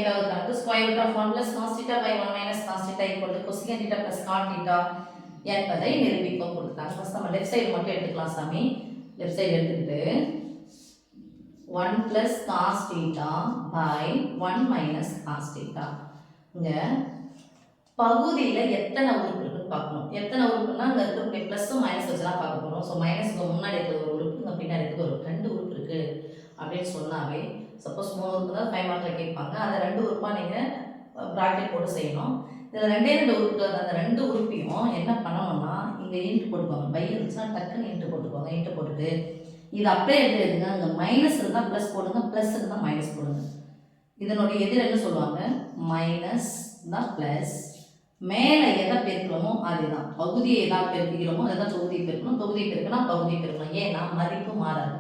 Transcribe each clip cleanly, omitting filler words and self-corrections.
இரண்டாவது கணக்கு square root of 1 plus cos theta by 1 minus cos theta equal to cosecant theta plus cot theta என்பதை நிரூபிக்க கொடுத்தாங்க. First நம்ம லெஃப்ட் சைடு மட்டும் எடுத்துக்கலாம் சாமி. லெஃப்ட் சைடு எடுத்துக்கிட்டு 1 plus cos theta by 1 minus cos theta. இங்க பகுதியில எத்தனை உறுப்பு இருக்குன்னு பார்க்கணும். எத்தனை உறுப்புனா அங்க இருக்க பிளஸும் மைனஸ் வச்சு தான் பார்க்க போறோம். ஸோ மைனஸ்க்கு முன்னாடி இருக்கிற ஒரு உறுப்பு இங்க பின்னாடி இருக்கிற ஒரு ரெண்டு உறுப்பு இருக்கு அப்படின்னு சொன்னாவே சப்போஸ் 3 உறுப்பு தான் 5 மார்க்ல கேட்பாங்க. அதை ரெண்டு உறுப்பா நீங்க பிராக்கெட் போட்டு செய்யணும். இதில் ரெண்டே உறுப்பு அந்த ரெண்டு உறுப்பையும் என்ன பண்ணணும்னா இங்கே இன்ட்டு போட்டுக்கோங்க. பை இருந்துச்சுன்னா டக்குன்னு இன்ட்டு போட்டுக்கோங்க. இன்ட்டு போட்டுட்டு இது அப்படியே எழுதுங்க. அங்கே மைனஸ் இருந்தால் ப்ளஸ் போடுங்க, ப்ளஸ் இருந்தால் மைனஸ் போடுங்க. இதனுடைய எதிர் என்ன சொல்லுவாங்க? மைனஸ் தான் ப்ளஸ். மேலே எதை பெருக்கிறோமோ அதுதான். பகுதியை எதாவது பெருக்கிறோமோ அதுதான் தொகுதியை பெருக்கணும். தொகுதியை பெருக்கினா பகுதியை பெருக்கணும். ஏன்னா மதிப்பு மாறாது.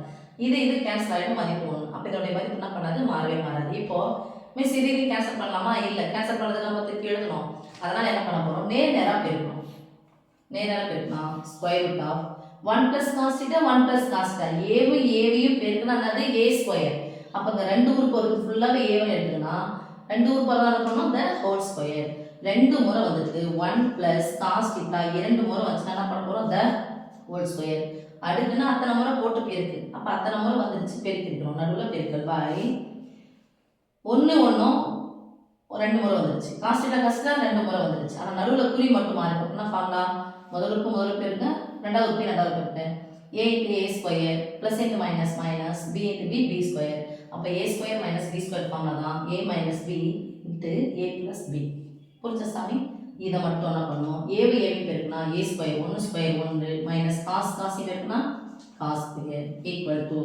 இது கேன்சல் ஆகிடும், மதிப்பு ஒன்று. அப்போ இதனுடைய மதிப்பு என்ன பண்ணாது? மாறவே மாறாது. இப்போது மிஸ் இது கேன்சல் பண்ணலாமா? இல்லை, கேன்சல் பண்ணுறதுக்கு நம்ம திருப்பி எழுதணும். அதனால் என்ன பண்ண போகிறோம்? நேராக பெருக்கணும். நேராக பெருக்கணும். Square root of 1 plus cos theta 1 plus cos theta. ஏவையும் பெருக்கினா என்னது? A square. அப்போ இந்த ரெண்டு உறுப்பு ஒரு ஃபுல்லாகவே ஏவன் எடுத்துக்கினா ரெண்டு உறுப்பு என்ன பண்ணணும்? இந்த ஹோல் ஸ்கொயர். ரெண்டு முறை வந்துட்டு 1 plus cos theta இரண்டு முறை வந்துச்சுன்னா என்ன பண்ண போகிறோம்? இந்த ஹோல் ஸ்கொயர். அடுக்குன்னா அத்தனை முறை போட்டு பெருக்கு. அப்போ அத்தனை முறை வந்துடுச்சு, பெருக்கிருக்கணும். நடுவில் பெருக்கல் பாய் 1 1 ரெண்டு முறை வந்துடுச்சு. cos theta cos theta ரெண்டு முறை வந்துடுச்சு. ஆனால் நடுவில் குறி மட்டும் மாறி அப்படின்னா ஃபார்முலா முதல் உறுப்பு முதல் பெருங்க, ரெண்டாவது உறுப்பு ரெண்டாவது பெருங்க. a into a square plus into minus minus b into b b square. அப்போ a square minus b square formula தான் a minus b into a plus b. புரிஞ்ச சாமி? இதை மட்டும் என்ன பண்ணணும்? ஏவி பெருக்குனா a square 1 square 1 minus cos காசி பெருக்குனா காஸ் ஸ்கொயர் ஈக்குவல் டு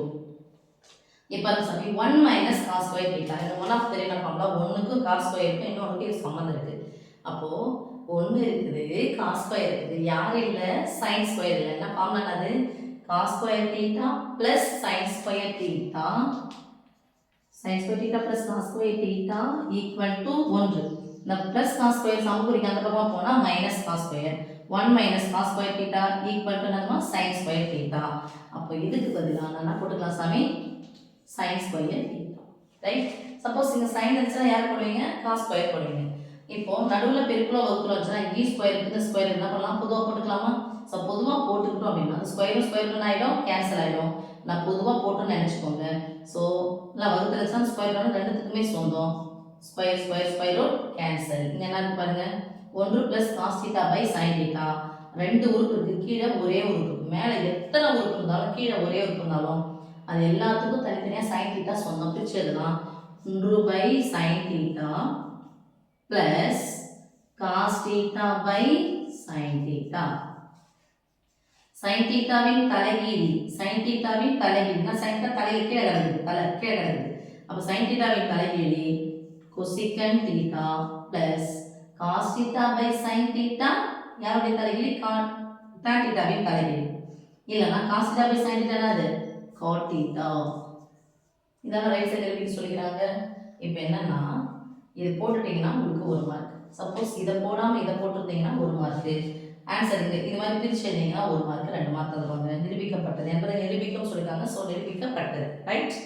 இப்போ சாமி 1 மைனஸ் காஸ் ஸ்கொயர் தீட்டா. இந்த ஒன் ஆஃப் தெரியல ஃபார்முலா ஒன்றுக்கும் காஸ் ஸ்கொயருக்கும் இன்னொன்றுக்கு இது சம்மந்தம் இருக்குது. அப்போது 1 இருக்குது, காஸ் ஸ்கொயர் இருக்குது. யார் இல்லை? சைன் ஸ்கொயர் இல்லை. என்ன ஃபார்முலா என்னது? Cos square theta plus sine square theta. Sine square theta plus cos square theta equal to 1. இந்த ப்ளஸ் காஸ் ஸ்கொயர் சமக்குறிக்கு அந்த பக்கம் போனால் minus cos square 1 minus cos square theta equal to என்னதுமா? Sine square theta. அப்போ இதுக்கு பதிலாக நான் என்ன போட்டுக்கலாம் சாமி? Sine square theta. Right? Suppose இங்கே சைன் இருந்துச்சுன்னா யார் போடுவீங்க? காஸ் ஸ்கொயர் போடுவீங்க. இப்போ நடுவில் பெருக்குள்ள வகுப்புல வச்சுன்னா இ ஸ்கொயர் இருக்குது, ஸ்கொயர் என்ன பண்ணலாம்? பொதுவாக போட்டுக்கலாமா? ஸோ பொதுவாக போட்டுக்கிட்டோம் அப்படின்னா ஸ்கொயரும் ஸ்கொயர் ஆகிடும், கேன்சல் ஆகிடும். நான் பொதுவாக போட்டுன்னு நினச்சிக்கோங்க. ஸோ இல்லை வகுத்துல வச்சுன்னா ஸ்கொயர் ரெண்டுத்துக்குமே சொந்தம். Square square square root cancel. இங்கே என்ன பாருங்க? 1 plus cos theta by sin theta. ரெண்டு உறுப்பு இருக்குது, கீழே ஒரே உறுப்பு. மேலே எத்தனை உறுப்பு இருந்தாலும் கீழே ஒரே உறுப்பு இருந்தாலும் அது எல்லாத்துக்கும் தனித்தனியாக sin theta சொந்தம். பிரிச்சு எதுனா 1 by sin theta plus cos theta by sin theta. sin thetaவின் தலைகீழ், sin thetaவின் தலைகீழ்னா sin theta தலைகீழ் கீழே கிடக்குது, கீழே கிடக்குது. அப்போ sin thetaவின் தலைகீழ் cosecant theta plus cos theta by sin theta. யாருடைய தலைகீழ்? tan thetaவின் தலைகீழ். இல்லைனா cos theta by sin theta என்னது? cot theta. இதான ரைட் சைடு எழுதி சொல்லிக்கிறாங்க. இப்போ என்னன்னா இது போட்டுட்டீங்கன்னா உங்களுக்கு 1 மார்க். சப்போஸ் இதை போடாமல் இதை போட்டிருந்தீங்கன்னா 1 மார்க்கு. ஆன்சர் இது மாதிரி பிரிச்சு எழுதிங்கன்னா 1 மார்க் 2 மார்க் தருவாங்க. நிரூபிக்கப்பட்டது என்பதை நிரூபிக்கவும் சொல்லியிருக்காங்க. ஸோ நிரூபிக்கப்பட்டது. ரைட்?